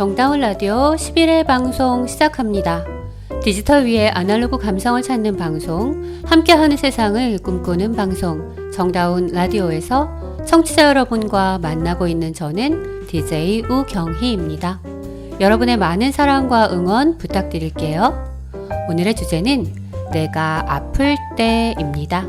정다운 라디오 11회 방송 시작합니다. 디지털 위에 아날로그 감성을 찾는 방송, 함께하는 세상을 꿈꾸는 방송, 정다운 라디오에서 청취자 여러분과 만나고 있는 저는 DJ 우경희입니다. 여러분의 많은 사랑과 응원 부탁드릴게요. 오늘의 주제는 내가 아플 때입니다.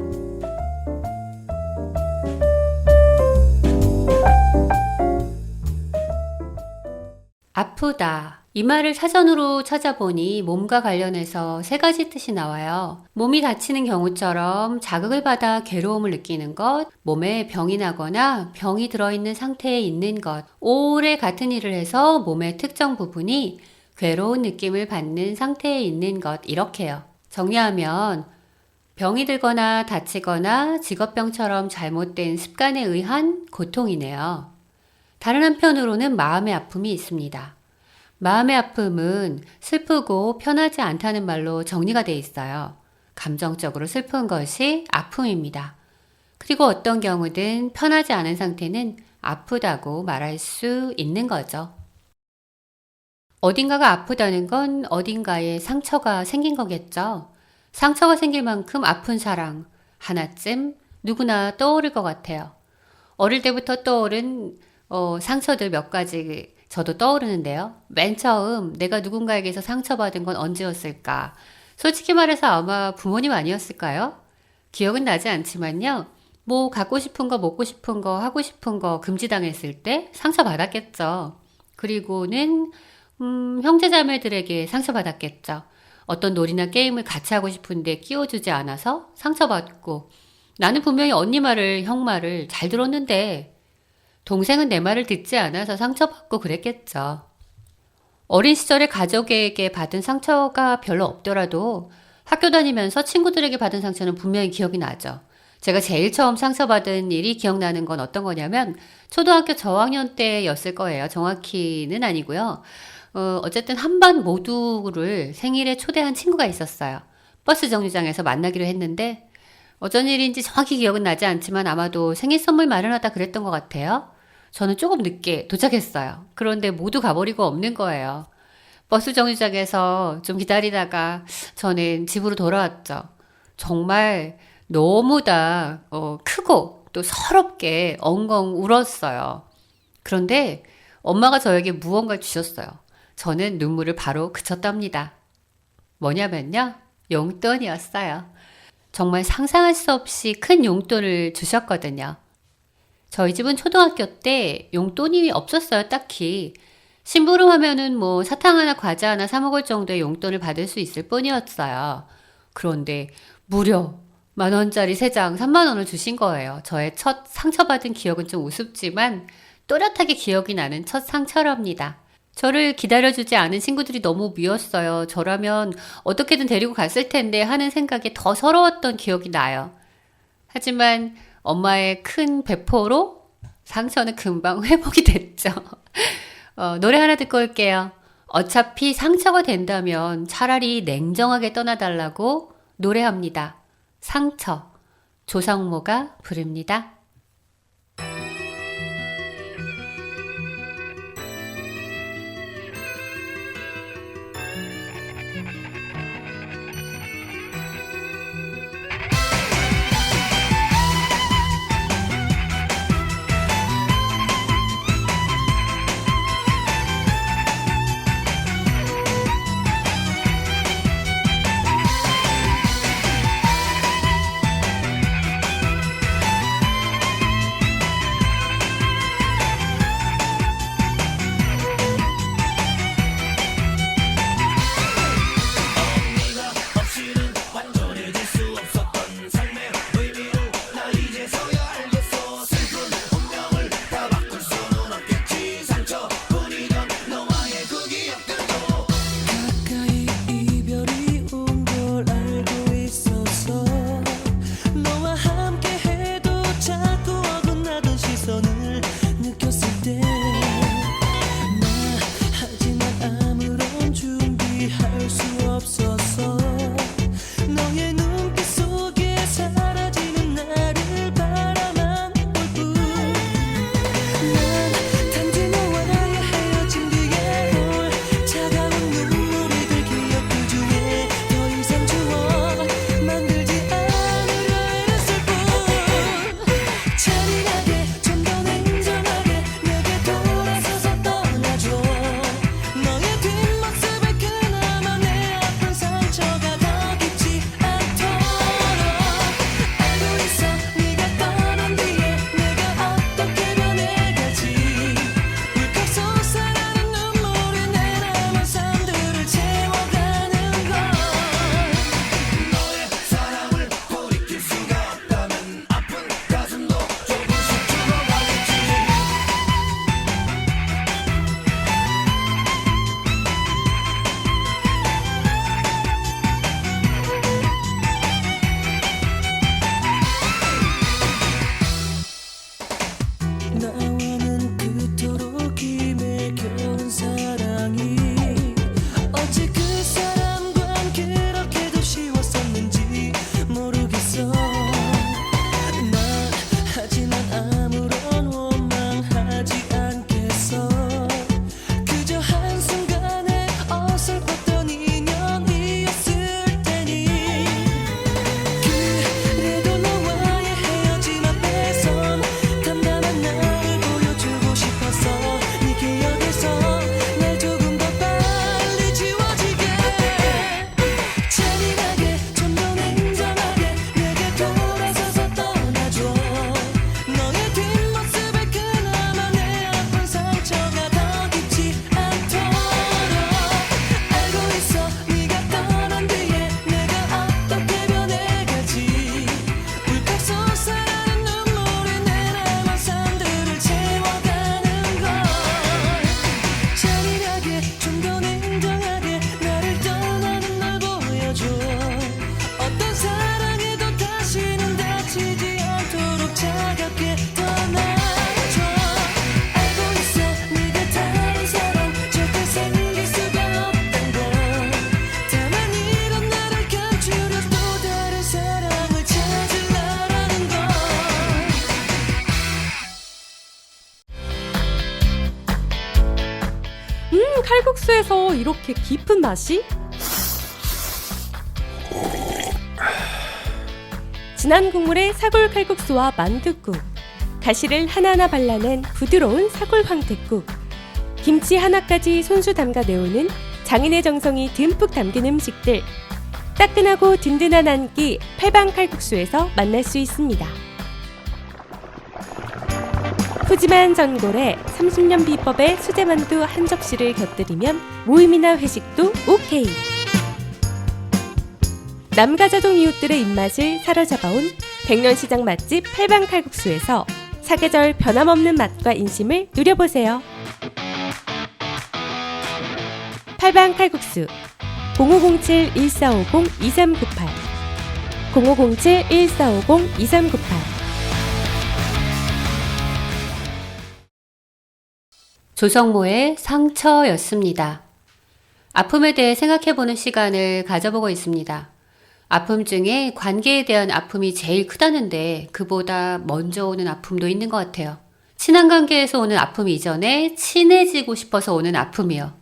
아프다. 이 말을 사전으로 찾아보니 몸과 관련해서 세 가지 뜻이 나와요. 몸이 다치는 경우처럼 자극을 받아 괴로움을 느끼는 것, 몸에 병이 나거나 병이 들어있는 상태에 있는 것, 오래 같은 일을 해서 몸의 특정 부분이 괴로운 느낌을 받는 상태에 있는 것, 이렇게요. 정리하면 병이 들거나 다치거나 직업병처럼 잘못된 습관에 의한 고통이네요. 다른 한편으로는 마음의 아픔이 있습니다. 마음의 아픔은 슬프고 편하지 않다는 말로 정리가 돼 있어요. 감정적으로 슬픈 것이 아픔입니다. 그리고 어떤 경우든 편하지 않은 상태는 아프다고 말할 수 있는 거죠. 어딘가가 아프다는 건 어딘가에 상처가 생긴 거겠죠. 상처가 생길 만큼 아픈 사랑 하나쯤 누구나 떠오를 것 같아요. 어릴 때부터 떠오른 상처들 몇 가지 저도 떠오르는데요. 맨 처음 내가 누군가에게서 상처받은 건 언제였을까? 솔직히 말해서 아마 부모님 아니었을까요? 기억은 나지 않지만요. 뭐 갖고 싶은 거, 먹고 싶은 거, 하고 싶은 거 금지당했을 때 상처받았겠죠. 그리고는 형제자매들에게 상처받았겠죠. 어떤 놀이나 게임을 같이 하고 싶은데 끼워주지 않아서 상처받고, 나는 분명히 언니 말을, 형 말을 잘 들었는데 동생은 내 말을 듣지 않아서 상처받고 그랬겠죠. 어린 시절에 가족에게 받은 상처가 별로 없더라도 학교 다니면서 친구들에게 받은 상처는 분명히 기억이 나죠. 제가 제일 처음 상처받은 일이 기억나는 건 어떤 거냐면 초등학교 저학년 때였을 거예요. 정확히는 아니고요. 어쨌든 한 반 모두를 생일에 초대한 친구가 있었어요. 버스 정류장에서 만나기로 했는데 어쩐 일인지 정확히 기억은 나지 않지만 아마도 생일 선물 마련하다 그랬던 것 같아요. 저는 조금 늦게 도착했어요. 그런데 모두 가버리고 없는 거예요. 버스 정류장에서 좀 기다리다가 저는 집으로 돌아왔죠. 정말 너무 다 크고 또 서럽게 엉엉 울었어요. 그런데 엄마가 저에게 무언가를 주셨어요. 저는 눈물을 바로 그쳤답니다. 뭐냐면요. 용돈이었어요. 정말 상상할 수 없이 큰 용돈을 주셨거든요. 저희 집은 초등학교 때 용돈이 없었어요, 딱히. 심부름하면은 뭐 사탕 하나, 과자 하나 사 먹을 정도의 용돈을 받을 수 있을 뿐이었어요. 그런데 무려 10,000원짜리 3장 30,000원을 주신 거예요. 저의 첫 상처받은 기억은 좀 우습지만 또렷하게 기억이 나는 첫 상처랍니다. 저를 기다려주지 않은 친구들이 너무 미웠어요. 저라면 어떻게든 데리고 갔을 텐데 하는 생각에 더 서러웠던 기억이 나요. 하지만 엄마의 큰 배포로 상처는 금방 회복이 됐죠. 노래 하나 듣고 올게요. 어차피 상처가 된다면 차라리 냉정하게 떠나달라고 노래합니다. 상처, 조성모가 부릅니다. 칼국수에서 이렇게 깊은 맛이? 진한 국물의 사골 칼국수와 만둣국, 가시를 하나하나 발라낸 부드러운 사골 황태국, 김치 하나까지 손수 담가 내오는 장인의 정성이 듬뿍 담긴 음식들, 따끈하고 든든한 한 끼 팔방 칼국수에서 만날 수 있습니다. 푸짐한 전골에 30년 비법의 수제만두 한 접시를 곁들이면 모임이나 회식도 오케이! 남가자동 이웃들의 입맛을 사로잡아온 백년시장 맛집 팔방 칼국수에서 사계절 변함없는 맛과 인심을 누려보세요. 팔방 칼국수 0507-1450-2398 0507-1450-2398 조성모의 상처였습니다. 아픔에 대해 생각해보는 시간을 가져보고 있습니다. 아픔 중에 관계에 대한 아픔이 제일 크다는데 그보다 먼저 오는 아픔도 있는 것 같아요. 친한 관계에서 오는 아픔 이전에 친해지고 싶어서 오는 아픔이요.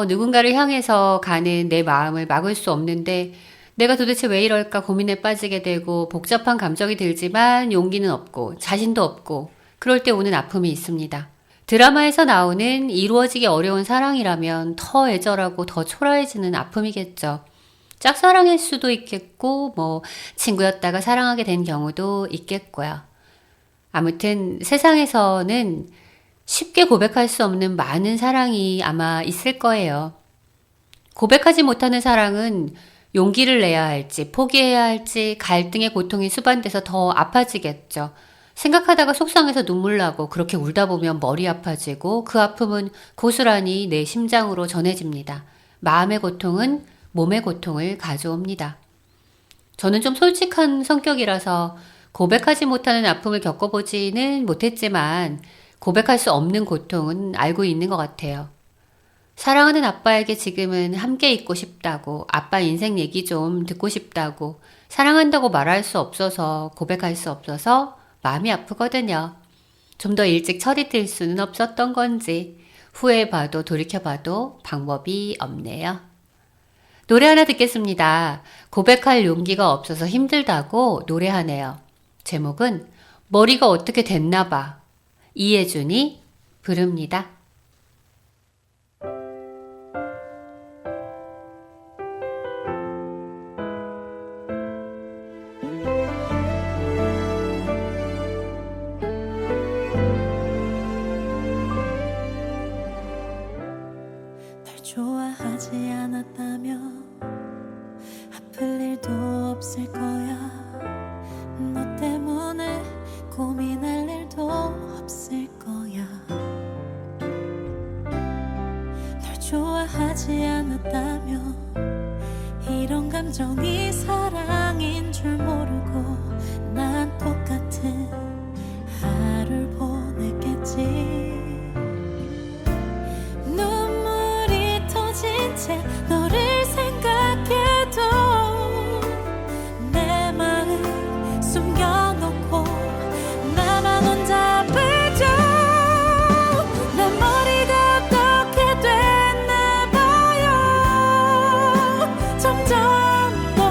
누군가를 향해서 가는 내 마음을 막을 수 없는데 내가 도대체 왜 이럴까 고민에 빠지게 되고 복잡한 감정이 들지만 용기는 없고 자신도 없고 그럴 때 오는 아픔이 있습니다. 드라마에서 나오는 이루어지기 어려운 사랑이라면 더 애절하고 더 초라해지는 아픔이겠죠. 짝사랑일 수도 있겠고 친구였다가 사랑하게 된 경우도 있겠고요. 아무튼 세상에서는 쉽게 고백할 수 없는 많은 사랑이 아마 있을 거예요. 고백하지 못하는 사랑은 용기를 내야 할지 포기해야 할지 갈등의 고통이 수반돼서 더 아파지겠죠. 생각하다가 속상해서 눈물 나고 그렇게 울다 보면 머리 아파지고 그 아픔은 고스란히 내 심장으로 전해집니다. 마음의 고통은 몸의 고통을 가져옵니다. 저는 좀 솔직한 성격이라서 고백하지 못하는 아픔을 겪어보지는 못했지만 고백할 수 없는 고통은 알고 있는 것 같아요. 사랑하는 아빠에게 지금은 함께 있고 싶다고, 아빠 인생 얘기 좀 듣고 싶다고, 사랑한다고 말할 수 없어서, 고백할 수 없어서 마음이 아프거든요. 좀 더 일찍 철이 들 수는 없었던 건지 후회해봐도 돌이켜봐도 방법이 없네요. 노래 하나 듣겠습니다. 고백할 용기가 없어서 힘들다고 노래하네요. 제목은 머리가 어떻게 됐나봐. 이혜준이 부릅니다. 널 좋아하지 않았다면 아플 일도 없을 거야. 너 때문에 고민할 일도 없을 거야. 널 좋아하지 않았다면 이런 감정이 사랑인 줄 모르고 난 똑같은 하루를 보냈겠지. 눈물이 터진 채 너를 생각해도 내 마음 숨겨놓고 나만 혼자 불죠. 내 머리가 어떻게 됐나 봐요. 점점 더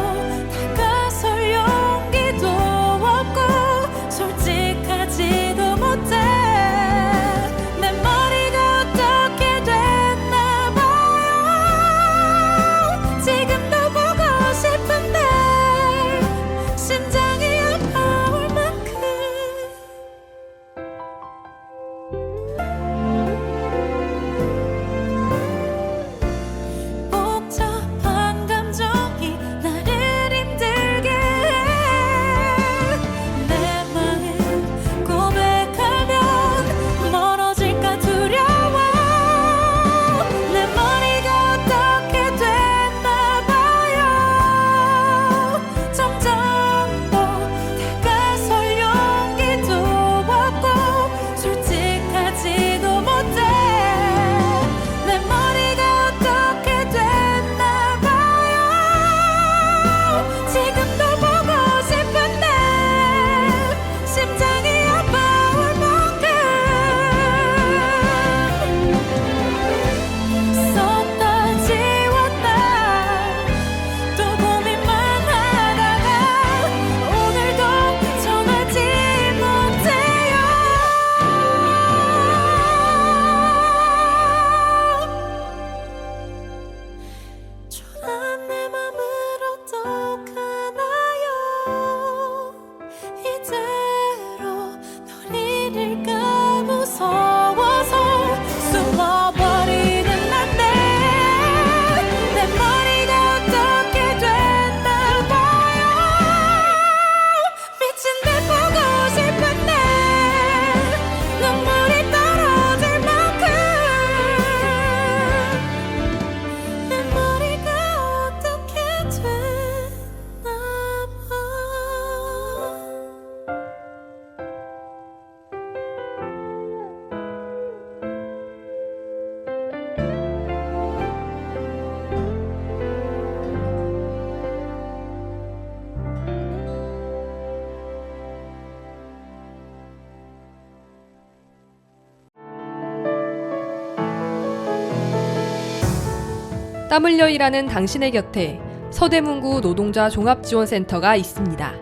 땀 흘려 일하는 당신의 곁에 서대문구 노동자 종합지원센터가 있습니다.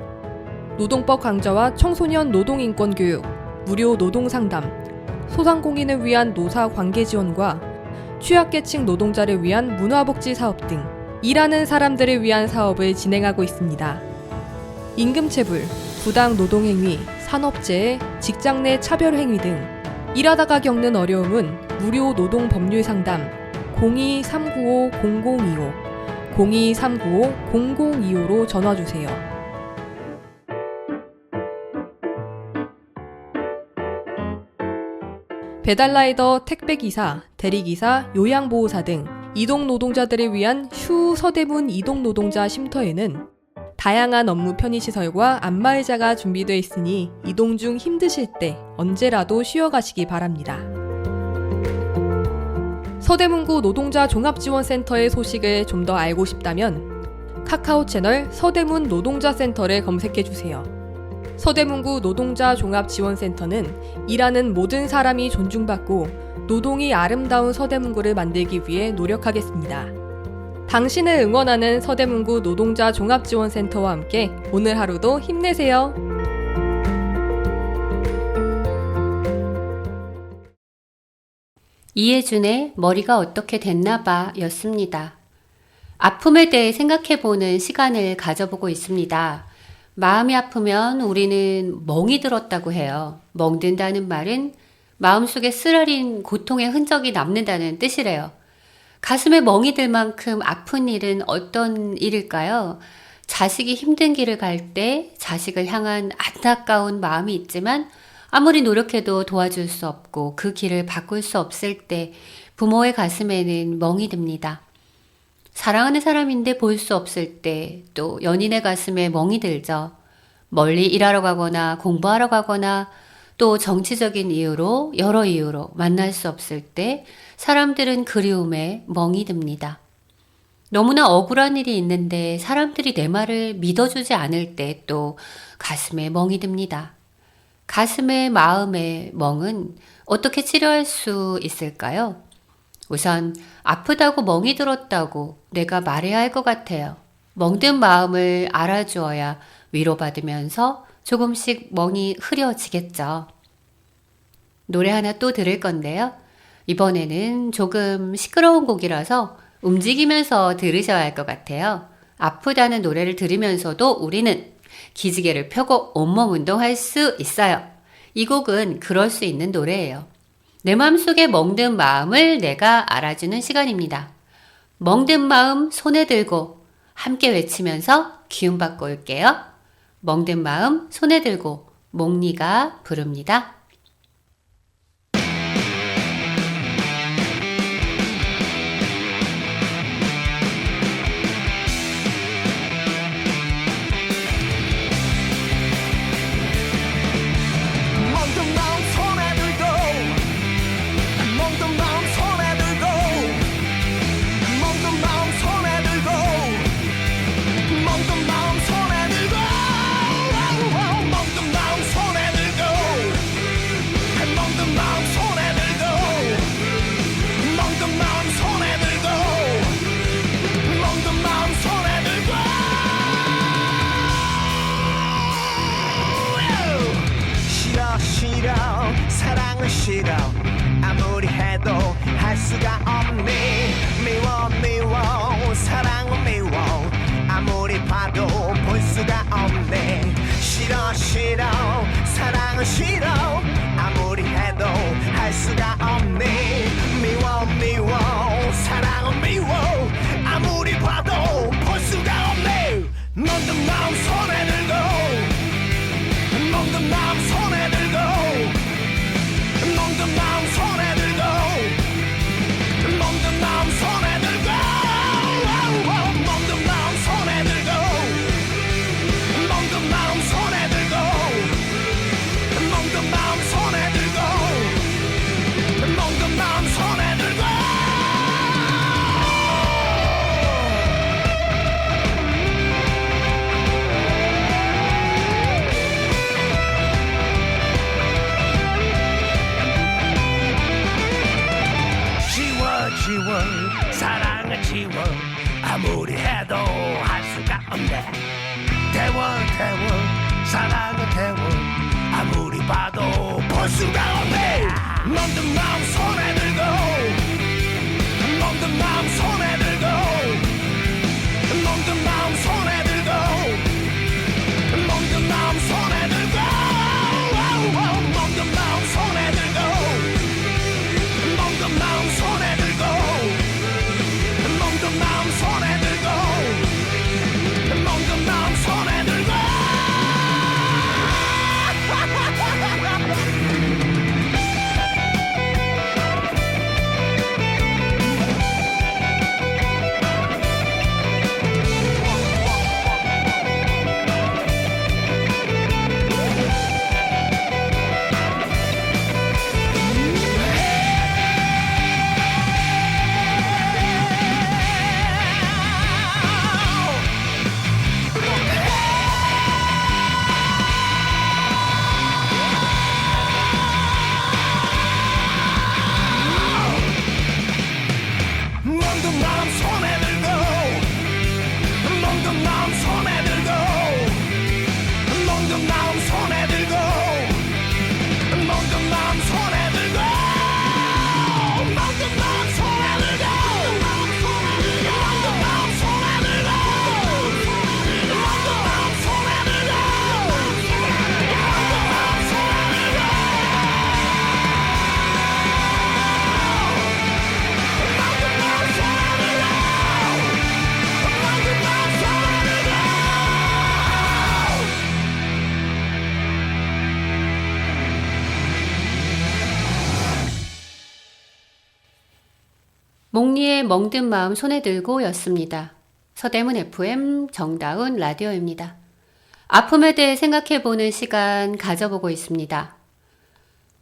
노동법 강좌와 청소년 노동인권 교육, 무료 노동상담, 소상공인을 위한 노사 관계 지원과 취약계층 노동자를 위한 문화복지 사업 등 일하는 사람들을 위한 사업을 진행하고 있습니다. 임금체불, 부당 노동행위, 산업재해, 직장 내 차별행위 등 일하다가 겪는 어려움은 무료 노동 법률 상담 02-395-0025, 02-395-0025로 전화주세요. 배달라이더, 택배기사, 대리기사, 요양보호사 등 이동노동자들을 위한 슈 서대문 이동노동자 쉼터에는 다양한 업무 편의시설과 안마의자가 준비되어 있으니 이동 중 힘드실 때 언제라도 쉬어가시기 바랍니다. 서대문구 노동자 종합지원센터의 소식을 좀 더 알고 싶다면 카카오 채널 서대문 노동자센터를 검색해주세요. 서대문구 노동자 종합지원센터는 일하는 모든 사람이 존중받고 노동이 아름다운 서대문구를 만들기 위해 노력하겠습니다. 당신을 응원하는 서대문구 노동자 종합지원센터와 함께 오늘 하루도 힘내세요. 이혜준의 머리가 어떻게 됐나봐 였습니다. 아픔에 대해 생각해보는 시간을 가져보고 있습니다. 마음이 아프면 우리는 멍이 들었다고 해요. 멍든다는 말은 마음속에 쓰라린 고통의 흔적이 남는다는 뜻이래요. 가슴에 멍이 들 만큼 아픈 일은 어떤 일일까요? 자식이 힘든 길을 갈 때 자식을 향한 안타까운 마음이 있지만 아무리 노력해도 도와줄 수 없고 그 길을 바꿀 수 없을 때 부모의 가슴에는 멍이 듭니다. 사랑하는 사람인데 볼 수 없을 때 또 연인의 가슴에 멍이 들죠. 멀리 일하러 가거나 공부하러 가거나 또 정치적인 이유로 여러 이유로 만날 수 없을 때 사람들은 그리움에 멍이 듭니다. 너무나 억울한 일이 있는데 사람들이 내 말을 믿어주지 않을 때 또 가슴에 멍이 듭니다. 가슴의 마음의 멍은 어떻게 치료할 수 있을까요? 우선 아프다고 멍이 들었다고 내가 말해야 할 것 같아요. 멍든 마음을 알아주어야 위로받으면서 조금씩 멍이 흐려지겠죠. 노래 하나 또 들을 건데요. 이번에는 조금 시끄러운 곡이라서 움직이면서 들으셔야 할 것 같아요. 아프다는 노래를 들으면서도 우리는 기지개를 펴고 온몸 운동할 수 있어요. 이 곡은 그럴 수 있는 노래예요. 내 마음속에 멍든 마음을 내가 알아주는 시간입니다. 멍든 마음 손에 들고 함께 외치면서 기운받고 올게요. 멍든 마음 손에 들고 몽니가 부릅니다. 사랑은 싫어 아무리 해도 할 수가 없네 미워 사랑은 미워 아무리 봐도 볼 수가 없네 싫어 사랑은 싫어 아무리 해도 할 수가 없네 미워 사랑은 미워 아무리 봐도 볼 수가 없네 멍든 마음 손에 들고 멍든 마음 손에 들고 멍든 마음 손에 들고 멍든 마음 손에 들고 멍든 마음 손에 들고 멍든 마음 손에 들고 멍든 마음 손에 들고 멍든 마음 손에 들고 태원 사랑의 태원 아무리 봐도 볼 수가 없네 멍든 마음 손에 들고 멍든 마음 손에 들고 멍든 마음 손에 들고 멍든 마음 손에 들고 멍든 마음 손에 들고 멍든 마음 손에 들고 멍든 마음 손에 들고 멍든 마음 손에 들고 멍든 마음 손에 들고 멍든 마음 손에 들고 멍든 마음 손에 들고 멍든 마음 손에 들고 멍든 마음 손에 들고 멍든 마음 손에 들고 멍든 마음 손에 들고 멍든 마음 손에 들고 몽니의 멍든 마음 손에 들고 였습니다. 서대문 FM 정다운 라디오입니다. 아픔에 대해 생각해보는 시간 가져보고 있습니다.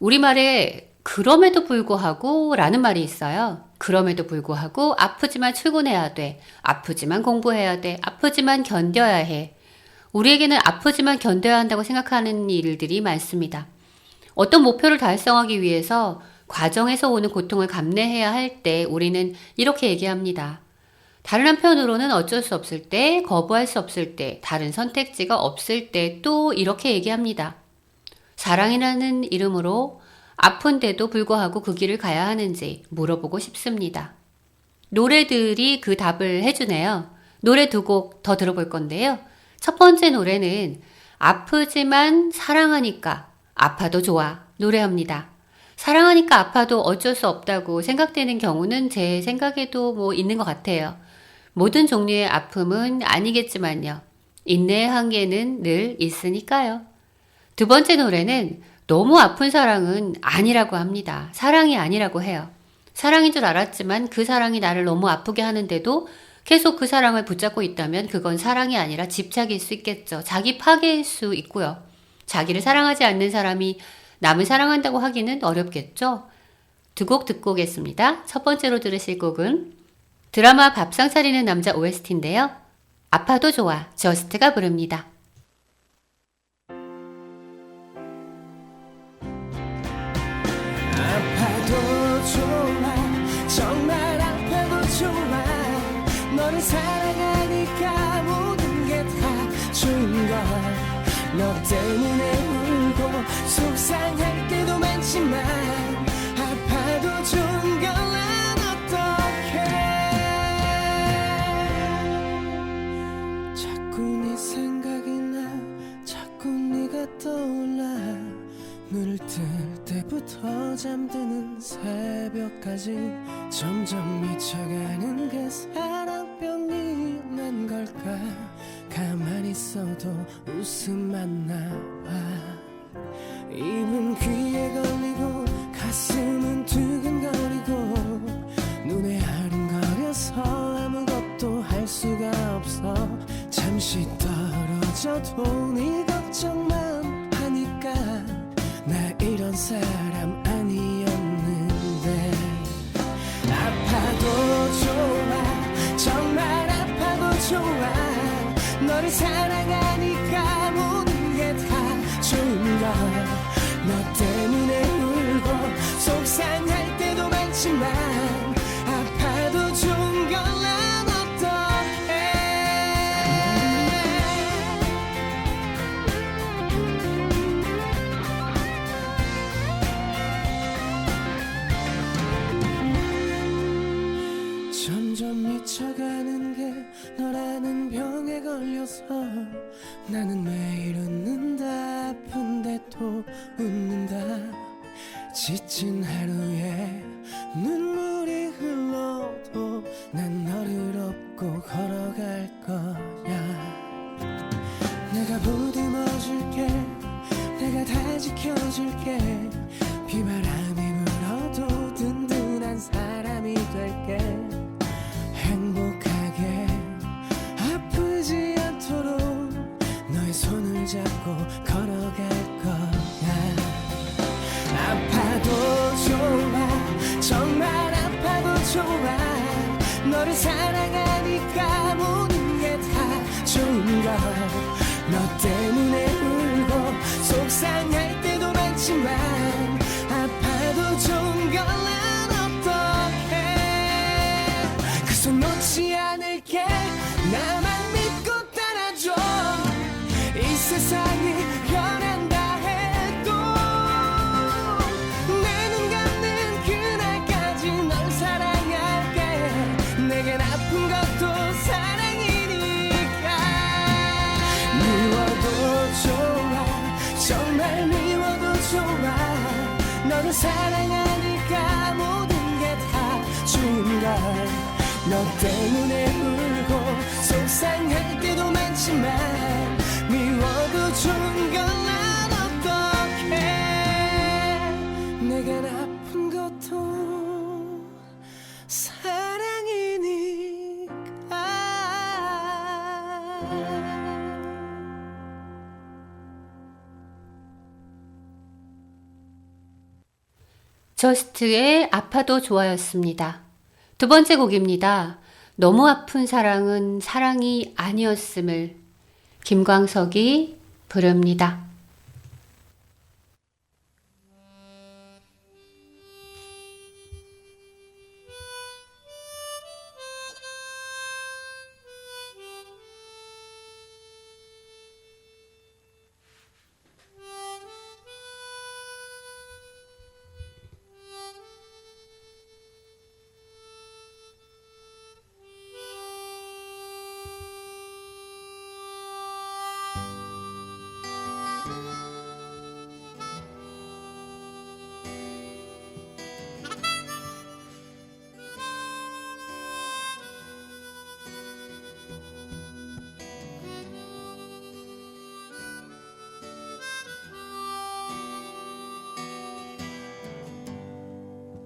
우리말에 그럼에도 불구하고 라는 말이 있어요. 그럼에도 불구하고 아프지만 출근해야 돼. 아프지만 공부해야 돼. 아프지만 견뎌야 해. 우리에게는 아프지만 견뎌야 한다고 생각하는 일들이 많습니다. 어떤 목표를 달성하기 위해서 과정에서 오는 고통을 감내해야 할 때 우리는 이렇게 얘기합니다. 다른 한편으로는 어쩔 수 없을 때, 거부할 수 없을 때, 다른 선택지가 없을 때 또 이렇게 얘기합니다. 사랑이라는 이름으로 아픈데도 불구하고 그 길을 가야 하는지 물어보고 싶습니다. 노래들이 그 답을 해주네요. 노래 두 곡 더 들어볼 건데요. 첫 번째 노래는 아프지만 사랑하니까 아파도 좋아 노래합니다. 사랑하니까 아파도 어쩔 수 없다고 생각되는 경우는 제 생각에도 있는 것 같아요. 모든 종류의 아픔은 아니겠지만요. 인내의 한계는 늘 있으니까요. 두 번째 노래는 너무 아픈 사랑은 아니라고 합니다. 사랑이 아니라고 해요. 사랑인 줄 알았지만 그 사랑이 나를 너무 아프게 하는데도 계속 그 사랑을 붙잡고 있다면 그건 사랑이 아니라 집착일 수 있겠죠. 자기 파괴일 수 있고요. 자기를 사랑하지 않는 사람이 남을 사랑한다고 하기는 어렵겠죠. 두 곡 듣고 오겠습니다. 첫 번째로 들으실 곡은 드라마 밥상 차리는 남자 OST인데요. 아파도 좋아, 저스트가 부릅니다. 아파도 좋아 정말 아파도 좋아 너를 사랑하니까 모든 게 다 좋은 걸 너 때문에 울고 속상할 때도 많지만 아파도 좋은 걸 난 어떡해 자꾸 네 생각이 나 자꾸 네가 떠올라 눈을 뜰 때부터 잠드는 새벽까지 점점 미쳐가는 그 사랑병이 난 걸까 가만히 있어도 웃음만 나와 입은 귀에 걸리고 가슴은 두근거리고 눈에 아른거려서 아무것도 할 수가 없어 잠시 떨어져도 네 걱정만 하니까 나 이런 사람 아니었는데 아파도 좋아 정말 아파도 좋아 너를 사랑하니까 모든 게 다 좋은 걸 너 때문에 울고 속상할 때도 많지만 아파도 좋은 걸 난 어떡해 걸려서 나는 매일 웃는다. 아픈데 또 웃는다. 지친 하루에 눈물이 흘러도 난 너를 업고 걸어갈 거야. 내가 보듬어줄게. 내가 다 지켜줄게. 비바람이 불어도 든든한 사람이 될게. 행복하게 아프지 않도록 너의 손을 잡고 걸어갈 거야. 아파도 좋아. 정말 아파도 좋아. 너를 사랑하니까 모든 게 다 좋은 걸. 너 때문에 울고 속상할 때도 많지만 아파도 좋은 걸. 난 어떡해. 그 손 놓지 않을게. 나만 믿고 따라줘. 이 세상이 변한다 해도 내 눈 감는 그날까지 널 사랑할게. 내겐 아픈 것도 사랑이니까. 미워도 좋아. 정말 미워도 좋아. 너를 사랑하니까 모든 게 다 좋은 걸. 너 때문에 울고 속상할 때도 많지만 미워도 좋은 건 난 어떡해. 내가 아픈 것도 사랑이니까. 저스트의 아파도 좋아였습니다. 두 번째 곡입니다. 너무 아픈 사랑은 사랑이 아니었음을. 김광석이 부릅니다.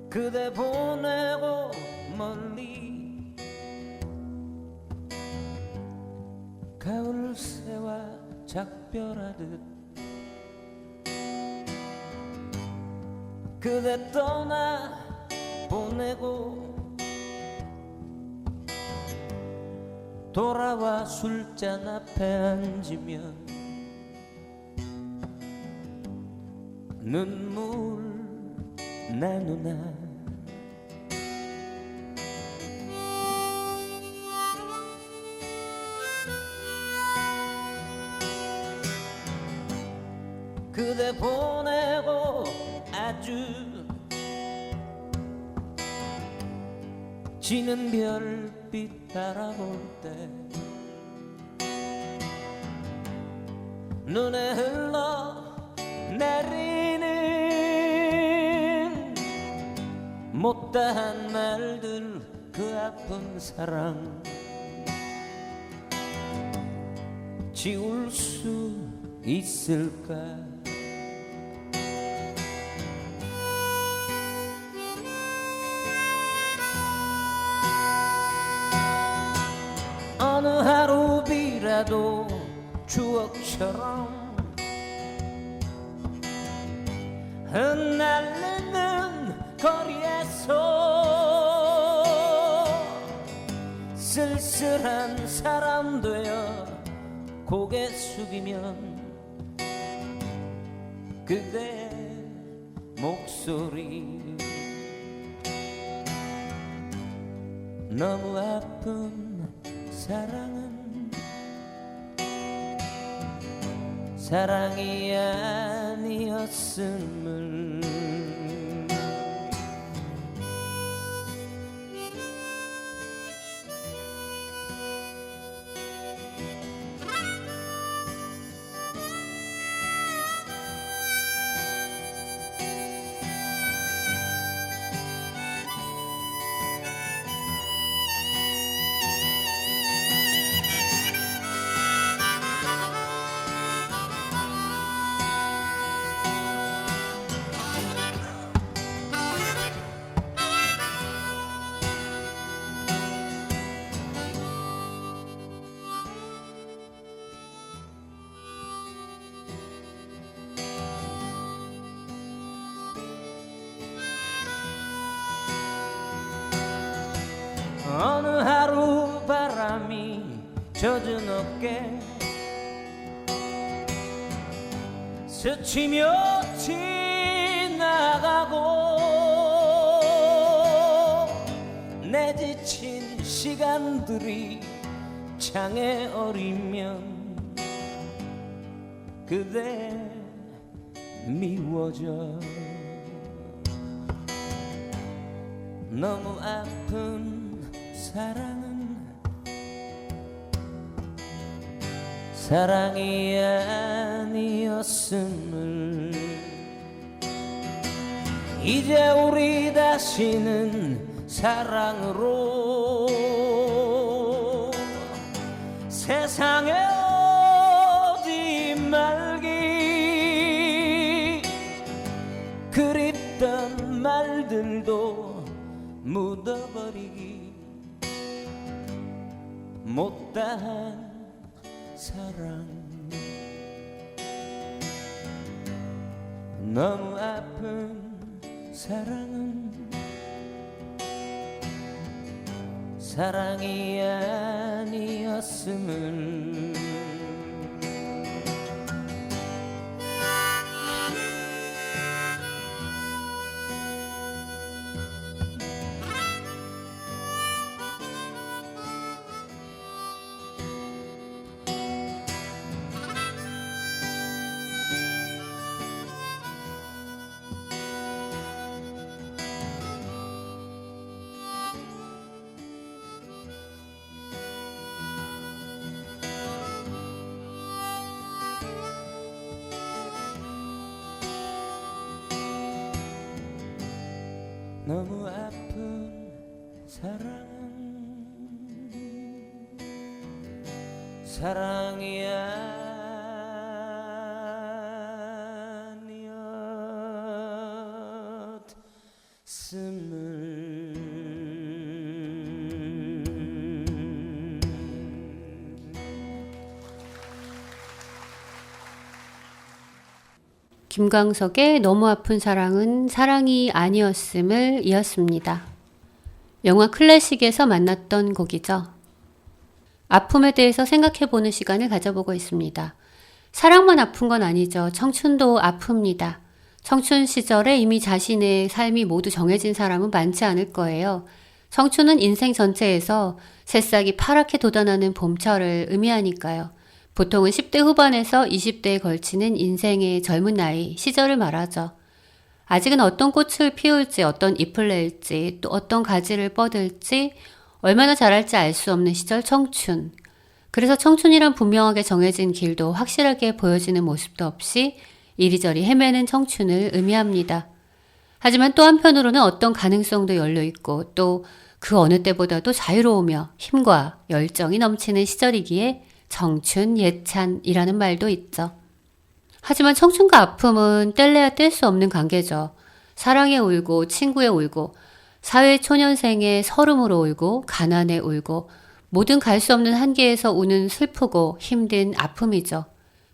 그대 보내고 멀리 가을 새와 작별하듯 그대 떠나 보내고 돌아와 술잔 앞에 앉으면 눈물 나누나. 그대 보내고 아주 지는 별빛 바라볼 때 눈에 흘러 내리는 못다한 말들 그 아픈 사랑 지울 수 있을까. 어느 하루비라도 추억처럼 흩날리는 거리에서 쓸쓸한 사람 되어 고개 숙이면 그대 목소리 너무 아픈 사랑은 사랑이 아니었음을. 젖은 어깨 스치며 지나가고 내 지친 시간들이 창에 어리면 그대 미워져 너무 아픈 사랑은 사랑이 아니었음을 이제 우리 다시는 사랑으로 세상에 오지 말기 그립던 말들도 묻어버리기 못다한 사랑 너무 아픈 사랑은 사랑이 아니었음을 너무 아픈 사랑은 사랑이 아니었음을 김광석의 너무 아픈 사랑은 사랑이 아니었음을 이었습니다. 영화 클래식에서 만났던 곡이죠. 아픔에 대해서 생각해보는 시간을 가져보고 있습니다. 사랑만 아픈 건 아니죠. 청춘도 아픕니다. 청춘 시절에 이미 자신의 삶이 모두 정해진 사람은 많지 않을 거예요. 청춘은 인생 전체에서 새싹이 파랗게 돋아나는 봄철을 의미하니까요. 보통은 10대 후반에서 20대에 걸치는 인생의 젊은 나이, 시절을 말하죠. 아직은 어떤 꽃을 피울지, 어떤 잎을 낼지, 또 어떤 가지를 뻗을지, 얼마나 잘할지 알 수 없는 시절 청춘. 그래서 청춘이란 분명하게 정해진 길도 확실하게 보여지는 모습도 없이 이리저리 헤매는 청춘을 의미합니다. 하지만 또 한편으로는 어떤 가능성도 열려있고 또 그 어느 때보다도 자유로우며 힘과 열정이 넘치는 시절이기에 청춘 예찬이라는 말도 있죠. 하지만 청춘과 아픔은 뗄래야 뗄 수 없는 관계죠. 사랑에 울고 친구에 울고 사회 초년생의 서름으로 울고 가난에 울고 모든 갈 수 없는 한계에서 우는 슬프고 힘든 아픔이죠.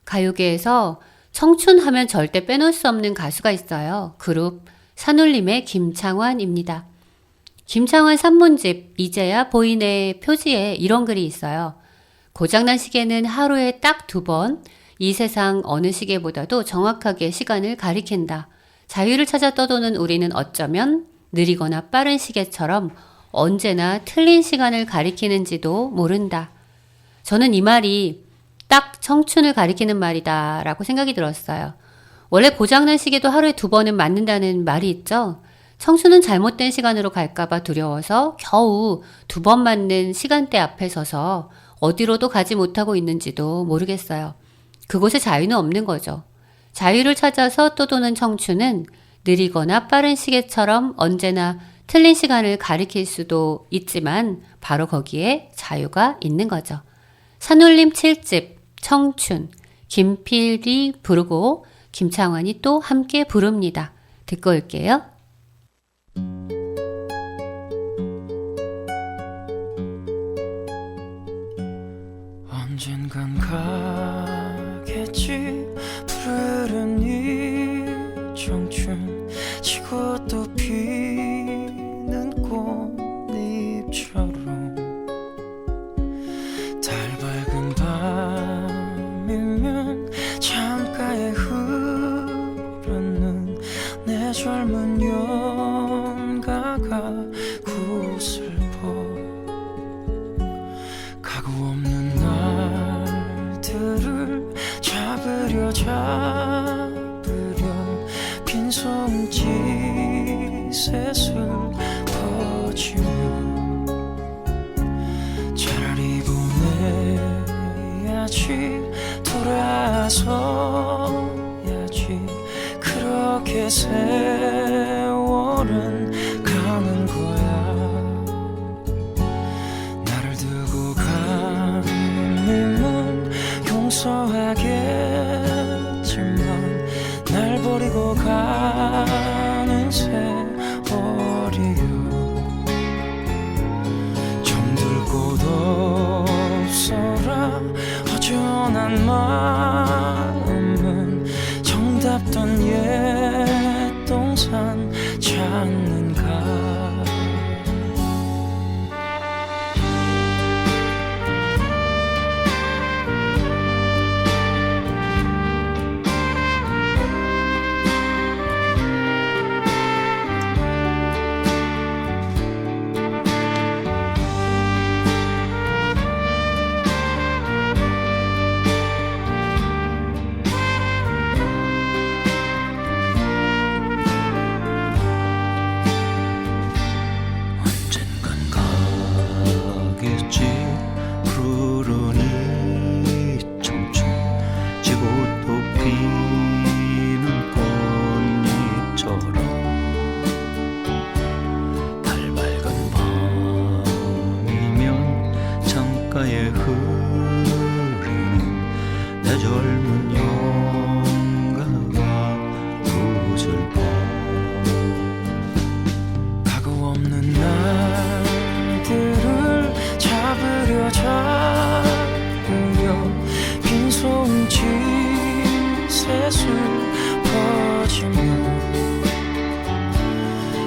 가요계에서 청춘하면 절대 빼놓을 수 없는 가수가 있어요. 그룹 산울림의 김창완입니다. 김창완 산문집 이제야 보이네 표지에 이런 글이 있어요. 고장난 시계는 하루에 딱 2번, 이 세상 어느 시계보다도 정확하게 시간을 가리킨다. 자유를 찾아 떠도는 우리는 어쩌면 느리거나 빠른 시계처럼 언제나 틀린 시간을 가리키는지도 모른다. 저는 이 말이 딱 청춘을 가리키는 말이다 라고 생각이 들었어요. 원래 고장난 시계도 하루에 2번은 맞는다는 말이 있죠. 청춘은 잘못된 시간으로 갈까봐 두려워서 겨우 2번 맞는 시간대 앞에 서서 어디로도 가지 못하고 있는지도 모르겠어요. 그곳에 자유는 없는 거죠. 자유를 찾아서 떠도는 청춘은 느리거나 빠른 시계처럼 언제나 틀린 시간을 가리킬 수도 있지만 바로 거기에 자유가 있는 거죠. 산울림 7집 청춘 김필이 부르고 김창완이 또 함께 부릅니다. 듣고 올게요. 언젠간 가겠지 푸르른 이 청춘 지고 또 피는 꽃잎처럼 달 날들을 잡으려 빈손짓 셋을 퍼지며 차라리 보내야지 돌아서야지 그렇게 세월은 가는 거야 나를 두고 가님은 용서하겠지만 날 버리고 가는 세월이요 잠들 곳 없어라 허전한 마음은 정답던 옛 동산 찾는가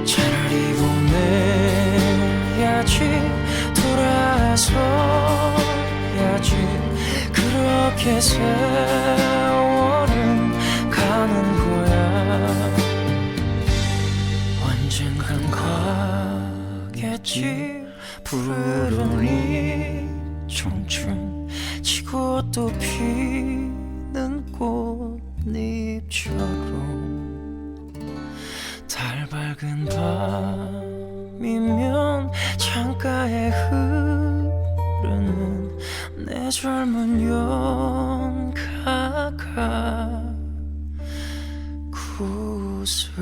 차라리 보내야지 돌아서야지 그렇게 세월은 가는 거야 언젠간 가겠지 푸른 이 청춘 지고 또 피는 꽃잎처럼 달 밝은 밤이면 창가에 흐르는 내 젊은 연가가 구슬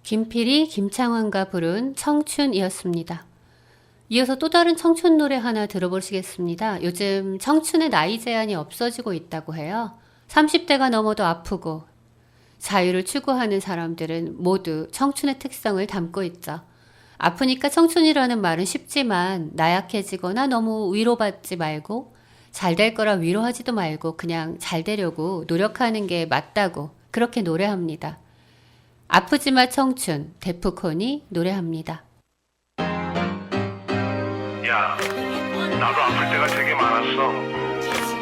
김필이, 김창완가 부른 청춘이었습니다. 이어서 또 다른 청춘 노래 하나 들어보시겠습니다. 요즘 청춘의 나이 제한이 없어지고 있다고 해요. 30대가 넘어도 아프고 자유를 추구하는 사람들은 모두 청춘의 특성을 담고 있죠. 아프니까 청춘이라는 말은 쉽지만 나약해지거나 너무 위로받지 말고 잘 될 거라 위로하지도 말고 그냥 잘 되려고 노력하는 게 맞다고 그렇게 노래합니다. 아프지마 청춘, 데프콘이 노래합니다. 야, 나도 아플 때가 되게 많았어.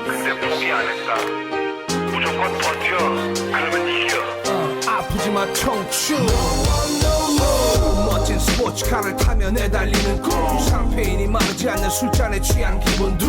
근데 포기 안 했다. 무조건 버텨. 그러면 이겨. 아프지마 청춘. 멋진 스포츠카를 타며 내달리는 꿈. 샴페인이 마르지 않는 술잔에 취한 기분들.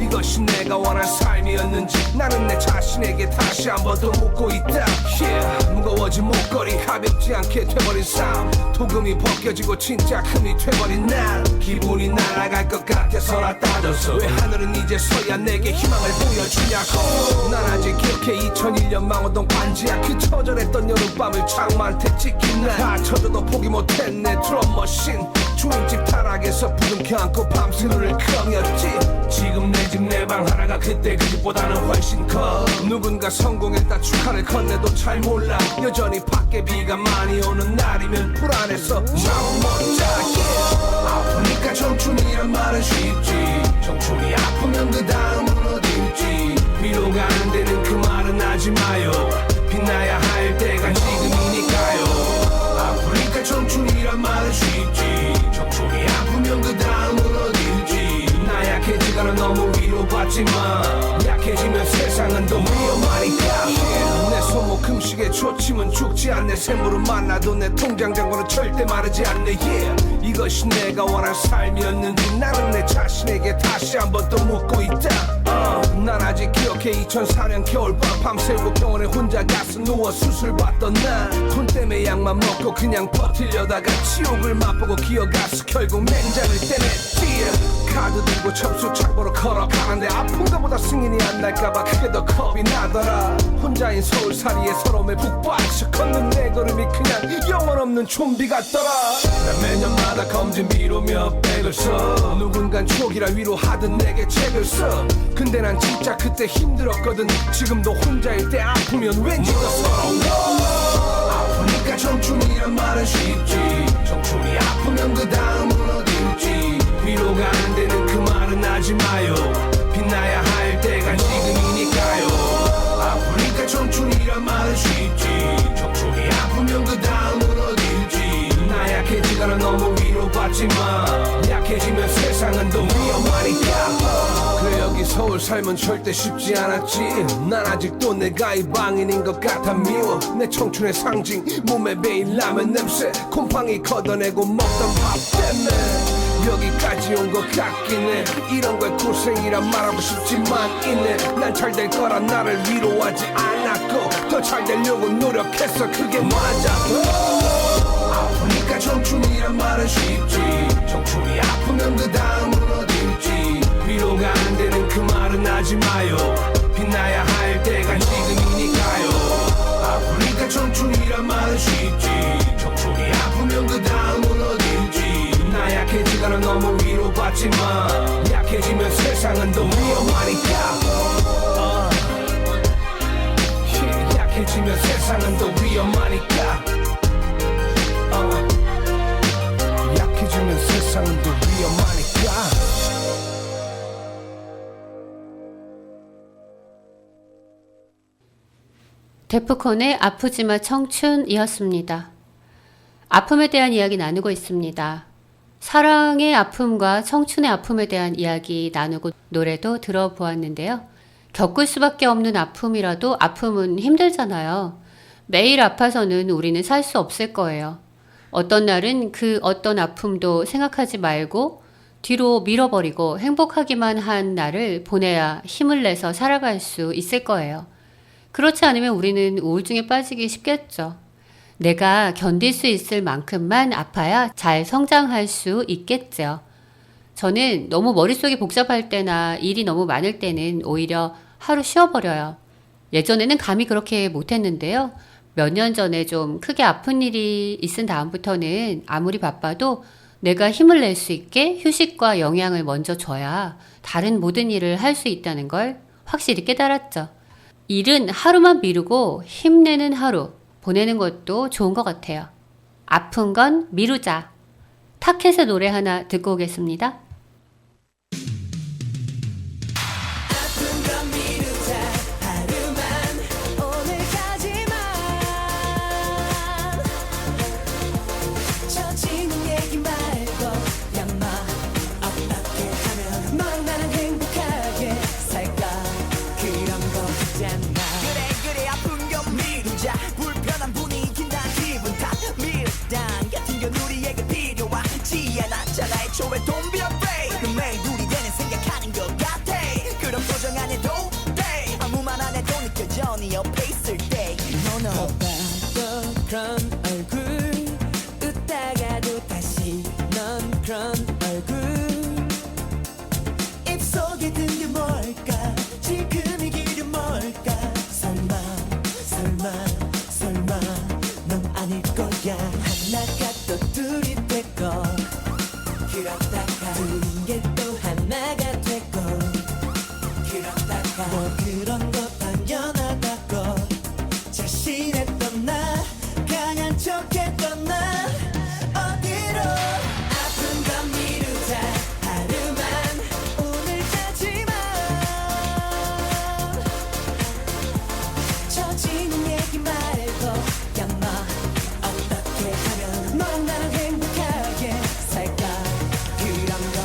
이것이 내가 원한 삶이었는지 나는 내 자신에게 다시 한 번 더 묻고 있다. Yeah. 무거워진 목걸이 가볍지 않게 돼버린 삶. 도금이 벗겨지고 진짜 금이 돼버린 날. 기분이 날아갈 것 같아서 나 따져서 왜 하늘은 이제서야 내게 희망을 보여주냐고. 난 아직 기억해 2001년 망원동 반지하 그 처절했던 여름밤을 장마한테 찍힌 날. 다쳐져도 포기 못했네 드럼머신. 주인집 타락에서 부둥 켜안고 밤새 눈을 감였지. 지금 내 집 내 방 하나가 그때 그 집보다는 훨씬 커. 누군가 성공했다 축하를 건네도 잘 몰라. 여전히 밖에 비가 많이 오는 날이면 불안해서 잠 못 자. 아프니까 청춘이란 말은 쉽지. 청춘이 아프면 그 다음은 어딜지. 위로가 안 되는 그 말은 하지 마요. 빛나야 할 때가 지금이니까요. 아프니까 청춘이란 말은 쉽지. 청춘이 아프면 그 다음은 어딜지. 나약해지거나 너무 위로받지마. 약해지면 세상은 더 위험하니까. 내 손목 금식에 초점 침은 죽지 않네. 샘물은 만나도 내 통장 잔고는 절대 마르지 않네. yeah. 이것이 내가 원한 삶이었는지 나는 내 자신에게 다시 한번 또 묻고 있다. 난 아직 기억해 2004년 겨울밤 밤새우고 병원에 혼자 가서 누워 수술받던 날돈 때문에 약만 먹고 그냥 버티려다가 지옥을 맛보고 기어가서 결국 맹장을 떼냈지. 카드 들고 접수 창고로 걸어가는데 아픈 것보다 승인이 안 날까봐 그게 더 겁이 나더라. 혼자인 서울살이에 서러움에 푹 빠져 걷는 내 걸음이 그냥 영혼 없는 좀비 같더라. 난 매년마다 검진 비로 몇백을 써. 누군간 촉이라 위로하듯 내게 책을 써. 근데 난 진짜 그때 힘들었거든. 지금도 혼자일 때 아프면 왠지 더 서러워. 아프니까 청춘이란 말은 쉽지. 청춘이 아프면 그 다음은 어딘지. 위로가 안 되는 그 말은 하지 마요. 빛나야 할 때가 지금이니까요. 아프니까 청춘이란 말은 쉽지. 청춘이 아프면 그 다음은 어딜지. 나 약해지거나 너무 위로받지 마. 약해지면 세상은 더 위험하니까. 그래 여기 서울 삶은 절대 쉽지 않았지. 난 아직도 내가 이 방인인 것 같아 미워. 내 청춘의 상징 몸에 배인 라면 냄새. 곰팡이 걷어내고 먹던 밥 때문에 여기까지 온 것 같긴 해. 이런 걸 고생이라 말하고 싶지만 있네. 난 잘 될 거라 나를 위로하지 않았고 더 잘 되려고 노력했어. 그게 맞아. 아프니까 청춘이란 말은 쉽지. 청춘이 아프면 그 다음은 어딜지. 위로가 안 되는 그 말은 하지 마요. 빛나야 할 때가 지금이니까요. 아프니까 청춘이란 말은 쉽지. 청춘이 아프면 그 다음은 어딜지. 나 약해지거나 너무 위로받지 마. 약해지면 세상은 더 위험하니까. 약해지면 세상은 더 위험하니까. 약해지면 세상은 더 위험하니까. 데프콘의 아프지마 청춘이었습니다. 아픔에 대한 이야기 나누고 있습니다. 사랑의 아픔과 청춘의 아픔에 대한 이야기 나누고 노래도 들어보았는데요. 겪을 수밖에 없는 아픔이라도 아픔은 힘들잖아요. 매일 아파서는 우리는 살 수 없을 거예요. 어떤 날은 그 어떤 아픔도 생각하지 말고 뒤로 밀어버리고 행복하기만 한 날을 보내야 힘을 내서 살아갈 수 있을 거예요. 그렇지 않으면 우리는 우울증에 빠지기 쉽겠죠. 내가 견딜 수 있을 만큼만 아파야 잘 성장할 수 있겠죠. 저는 너무 머릿속이 복잡할 때나 일이 너무 많을 때는 오히려 하루 쉬어버려요. 예전에는 감히 그렇게 못했는데요. 몇 년 전에 좀 크게 아픈 일이 있은 다음부터는 아무리 바빠도 내가 힘을 낼 수 있게 휴식과 영양을 먼저 줘야 다른 모든 일을 할 수 있다는 걸 확실히 깨달았죠. 일은 하루만 미루고 힘내는 하루 보내는 것도 좋은 것 같아요. 아픈 건 미루자. 타켓의 노래 하나 듣고 오겠습니다. Don't be afraid. 매일 우리 되는 생각하는 것 같아. 그런 표정 안 해도 돼. 아무 말 안 해도 느껴져 네 옆에 있을 때. No no. 봐도 그런 얼굴 웃다가도 다시 넌 그런 얼굴. 입속에 든 게 뭘까? 지금 이 길은 뭘까? 설마 넌 아닐 거야. 하나가 또 둘이 되고 그렇다가 둘인 게 또 하나가 되고 그렇다가 뭐 그런 거 당연하다고 자신했던 나 강한 척했던 나 어디로 아픈 건 미루자 하루만 오늘까지만 처지는 얘기 말고 야마 어떻게 하면 너랑 나랑 행복하게 살까 그런 거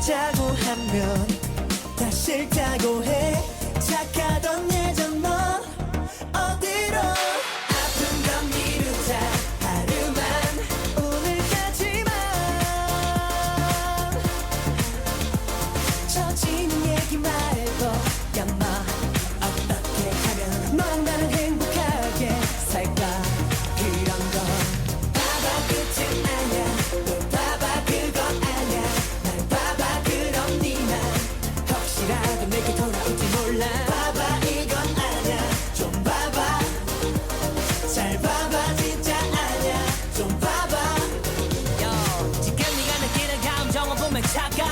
보자고 하면 다 싫다고 해 착하던 예전 넌 어디로 아픈 건 미루자 하루만 오늘까지만 처지는 얘기 말고 야마 어떻게 하면 너랑 나는 행복하게 살까 그런 건 봐봐 끝은 아냐 또 봐봐 그건 아냐 날 봐봐 그럼 니만 혹시라도 내게 돌아올지 몰라 봐봐 이건 아냐 좀 봐봐 잘 봐봐 진짜 아냐 좀 봐봐 지금 네가 느끼는 감정을 보면 착각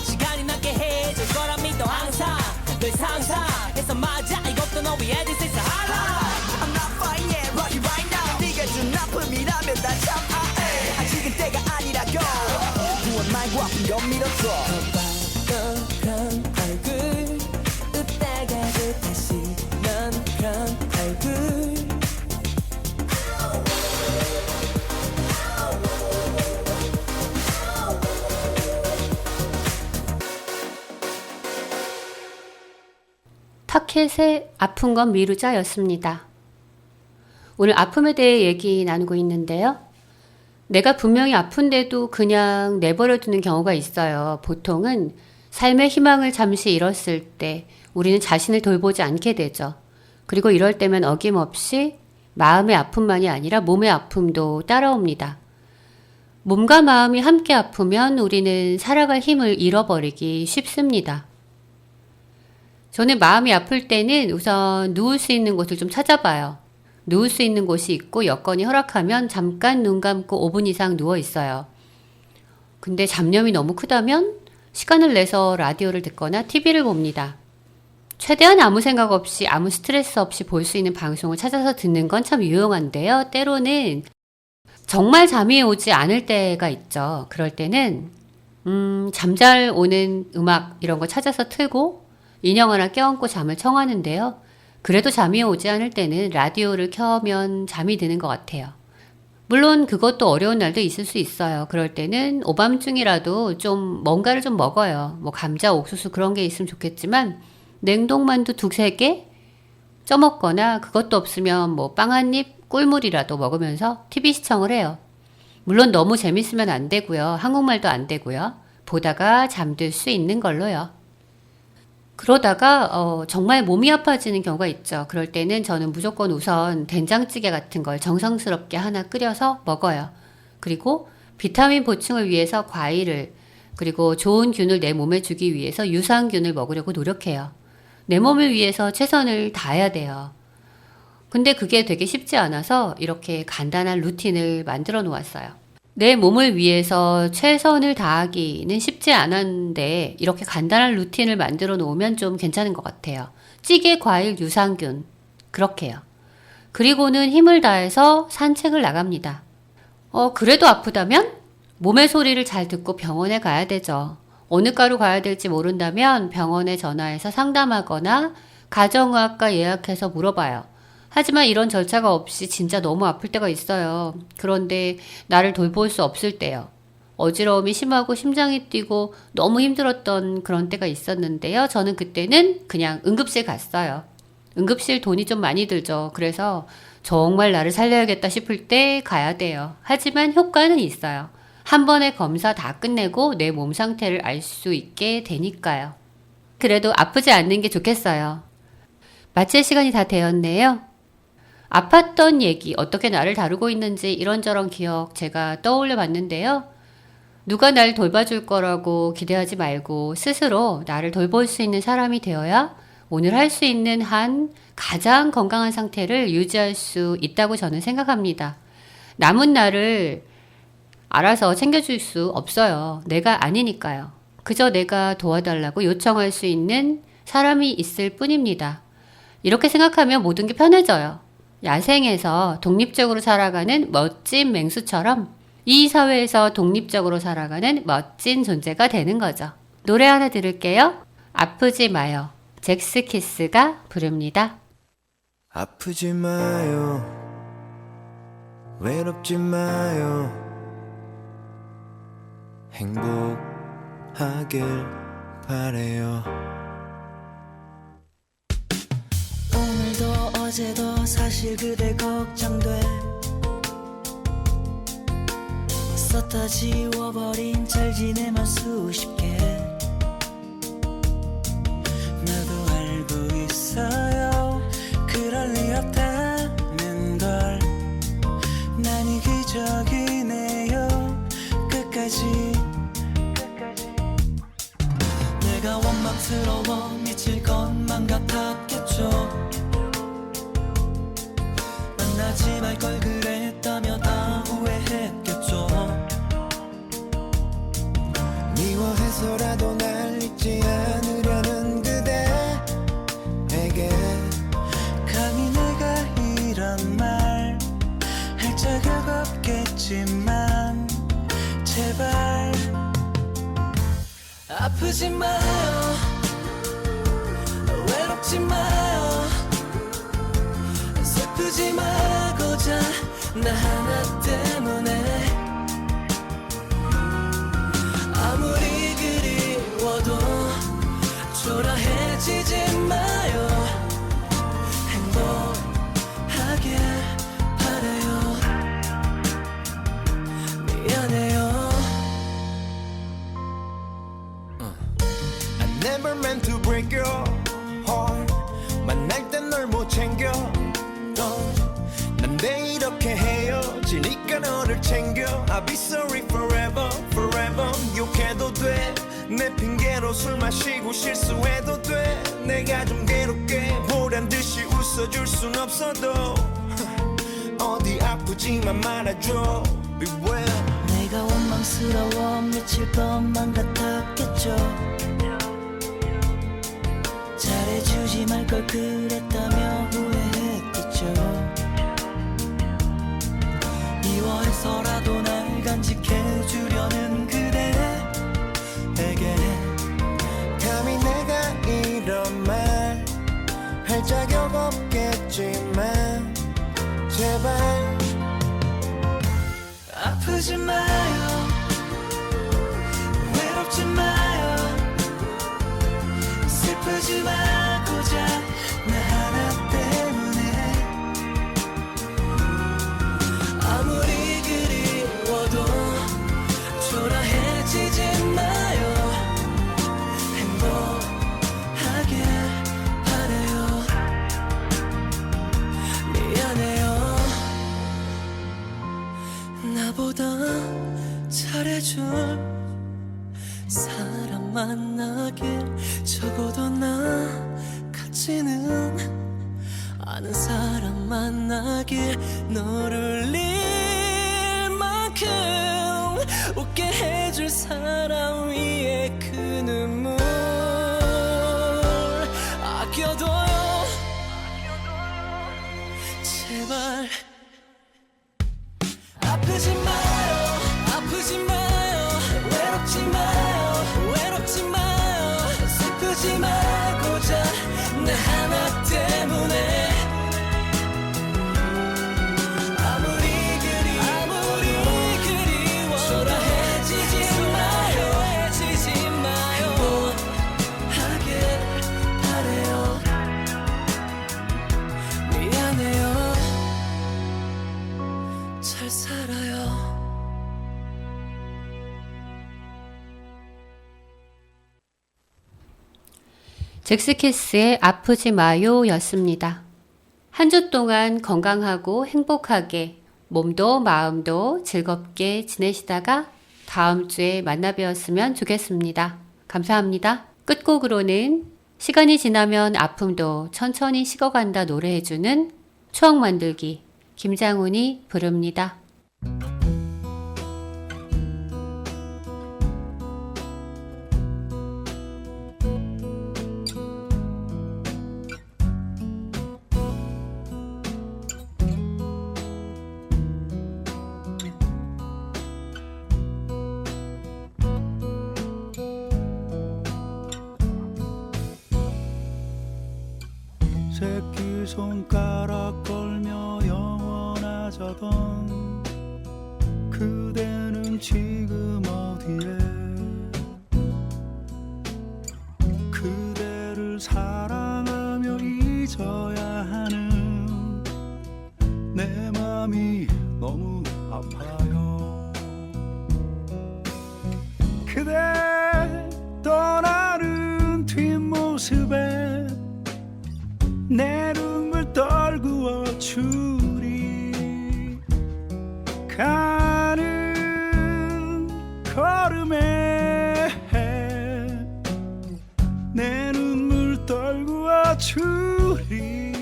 시간이 낫게 해줄 거라 믿어 항상 늘 상상해서 맞아 이것도 너 위해 This is Sahara I'm not fine yeah right right now 네가 준 아픔이라면 다 참아해 아직은 때가 아니라고 구원 말고 아픈 건 밀어줘 봤던 얼굴 웃다가도 다시 넌 그런 얼굴 타켓의 아픈 건 미루자였습니다. 오늘 아픔에 대해 얘기 나누고 있는데요. 내가 분명히 아픈데도 그냥 내버려두는 경우가 있어요. 보통은 삶의 희망을 잠시 잃었을 때 우리는 자신을 돌보지 않게 되죠. 그리고 이럴 때면 어김없이 마음의 아픔만이 아니라 몸의 아픔도 따라옵니다. 몸과 마음이 함께 아프면 우리는 살아갈 힘을 잃어버리기 쉽습니다. 저는 마음이 아플 때는 우선 누울 수 있는 곳을 좀 찾아봐요. 누울 수 있는 곳이 있고 여건이 허락하면 잠깐 눈 감고 5분 이상 누워 있어요. 근데 잡념이 너무 크다면 시간을 내서 라디오를 듣거나 TV를 봅니다. 최대한 아무 생각 없이 아무 스트레스 없이 볼 수 있는 방송을 찾아서 듣는 건 참 유용한데요. 때로는 정말 잠이 오지 않을 때가 있죠. 그럴 때는 잠잘 오는 음악 이런 거 찾아서 틀고 인형 하나 껴안고 잠을 청하는데요. 그래도 잠이 오지 않을 때는 라디오를 켜면 잠이 드는 것 같아요. 물론 그것도 어려운 날도 있을 수 있어요. 그럴 때는 오밤중이라도 좀 뭔가를 좀 먹어요. 뭐 감자, 옥수수 그런 게 있으면 좋겠지만 냉동만두 2-3개 쪄먹거나 그것도 없으면 뭐 빵 한 입 꿀물이라도 먹으면서 TV 시청을 해요. 물론 너무 재밌으면 안 되고요. 한국말도 안 되고요. 보다가 잠들 수 있는 걸로요. 그러다가 정말 몸이 아파지는 경우가 있죠. 그럴 때는 저는 무조건 우선 된장찌개 같은 걸 정성스럽게 하나 끓여서 먹어요. 그리고 비타민 보충을 위해서 과일을 그리고 좋은 균을 내 몸에 주기 위해서 유산균을 먹으려고 노력해요. 내 몸을 위해서 최선을 다해야 돼요. 근데 그게 되게 쉽지 않아서 이렇게 간단한 루틴을 만들어 놓았어요. 내 몸을 위해서 최선을 다하기는 쉽지 않았는데 이렇게 간단한 루틴을 만들어 놓으면 좀 괜찮은 것 같아요. 찌개, 과일, 유산균 그렇게요. 그리고는 힘을 다해서 산책을 나갑니다. 그래도 아프다면 몸의 소리를 잘 듣고 병원에 가야 되죠. 어느 과로 가야 될지 모른다면 병원에 전화해서 상담하거나 가정의학과 예약해서 물어봐요. 하지만 이런 절차가 없이 진짜 너무 아플 때가 있어요. 그런데 나를 돌볼 수 없을 때요. 어지러움이 심하고 심장이 뛰고 너무 힘들었던 그런 때가 있었는데요. 저는 그때는 그냥 응급실 갔어요. 응급실 돈이 좀 많이 들죠. 그래서 정말 나를 살려야겠다 싶을 때 가야 돼요. 하지만 효과는 있어요. 한 번의 검사 다 끝내고 내 몸 상태를 알 수 있게 되니까요. 그래도 아프지 않는 게 좋겠어요. 마칠 시간이 다 되었네요. 아팠던 얘기, 어떻게 나를 다루고 있는지 이런저런 기억 제가 떠올려 봤는데요. 누가 날 돌봐줄 거라고 기대하지 말고 스스로 나를 돌볼 수 있는 사람이 되어야 오늘 할 수 있는 한 가장 건강한 상태를 유지할 수 있다고 저는 생각합니다. 남은 나를 알아서 챙겨줄 수 없어요. 내가 아니니까요. 그저 내가 도와달라고 요청할 수 있는 사람이 있을 뿐입니다. 이렇게 생각하면 모든 게 편해져요. 야생에서 독립적으로 살아가는 멋진 맹수처럼 이 사회에서 독립적으로 살아가는 멋진 존재가 되는 거죠. 노래 하나 들을게요. 아프지 마요. 잭스키스가 부릅니다. 아프지 마요. 외롭지 마요. 하길 바래요. 오늘도 어제도 사실 그대 걱정돼. 썼다 지워버린 잘 지내만 수십 개. 나도 알고 있어요. 그럴 리 없다는 걸. 난 이기적이네요. 끝까지 내가 원망스러워 미칠 것만 같았겠죠. 만나지 말 걸 그랬다며 다 후회했겠죠. 미워해서라도 날 잊지 않으려는 그대에게 감히 내가 이런 말 할 자격 없겠지만 제발 아프지 마요. 외롭지 마요. 슬프지 말고자 나 하나 때문에. 아무리 그리워도 초라해지지 마요. 행복하길 바래요. 미안해요. I never meant to break your heart. 만날 땐 널 못 챙겨 난 왜 이렇게 헤어지니까 너를 챙겨. I'll be sorry forever forever. 욕해도 돼. 내 핑계로 술 마시고 실수해도 돼. 내가 좀 괴롭게 보란듯이 웃어줄 순 없어도 어디 아프지만 말아줘. Be well. 내가 원망스러워 미칠 것만 같았겠죠. 잘해주지 말 걸 그랬다며 후회했겠죠. 미워해서라도 날 간직해주려는 그대에게 감히 내가 이런 말 할 자격 없겠지만 제발 아프지 마요. 외롭지 마요. 슬프지 말고자 나 하나 때문에. 아무리 그리워도 초라해지지 마요. 행복하길 바래요. 미안해요. 나보다 잘해줄 사람 만나길. 적어도 나 같지는 않은 사람 만나길. 너를 릴 만큼 웃게 해줄 사람 위에 그 눈물 아껴둬요. 제발 아프지 마요. 아프지 마요. 외롭지 마요. 외롭지 마요. 슬프지 말고자 나 하나 때문에. 아무리 그리워 초라해지지 마요. 해지지 마요. 하길 바래요. 미안해요. 잘 살아요. 잭스키스의 아프지 마요 였습니다. 한 주 동안 건강하고 행복하게 몸도 마음도 즐겁게 지내시다가 다음 주에 만나 뵈었으면 좋겠습니다. 감사합니다. 끝곡으로는 시간이 지나면 아픔도 천천히 식어간다 노래해주는 추억 만들기 김장훈이 부릅니다. 새끼손가락 걸며 영원하자던 그대는 지금 어디에 모습에 내 눈물 떨구어 주리. 가는 걸음에 내 눈물 떨구어 주리.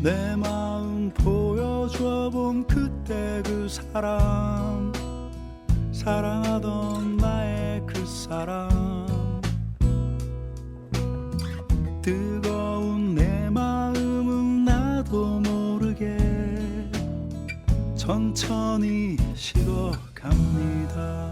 내 마음 보여줘 본 그때 그 사람, 사랑하던 나의 그 사람. 뜨거운 내 마음은 나도 모르게 천천히 식어갑니다.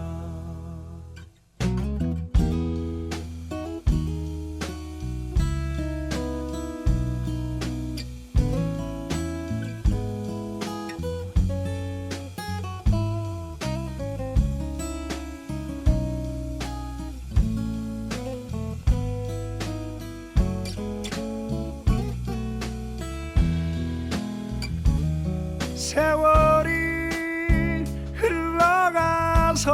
세월이 흘러가서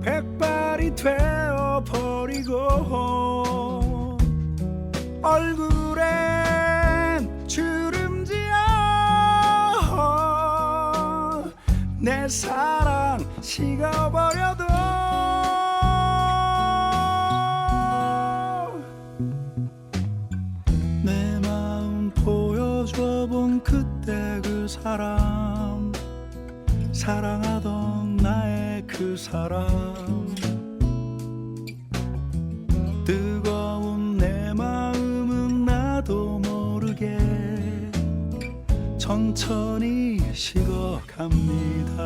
백발이 되어버리고 얼굴엔 주름지어 내 사랑 식어버려도 내 마음 보여줘 본 그때 그 사람, 사랑하던 나의 그 사람. 뜨거운 내 마음은 나도 모르게 천천히 식어갑니다.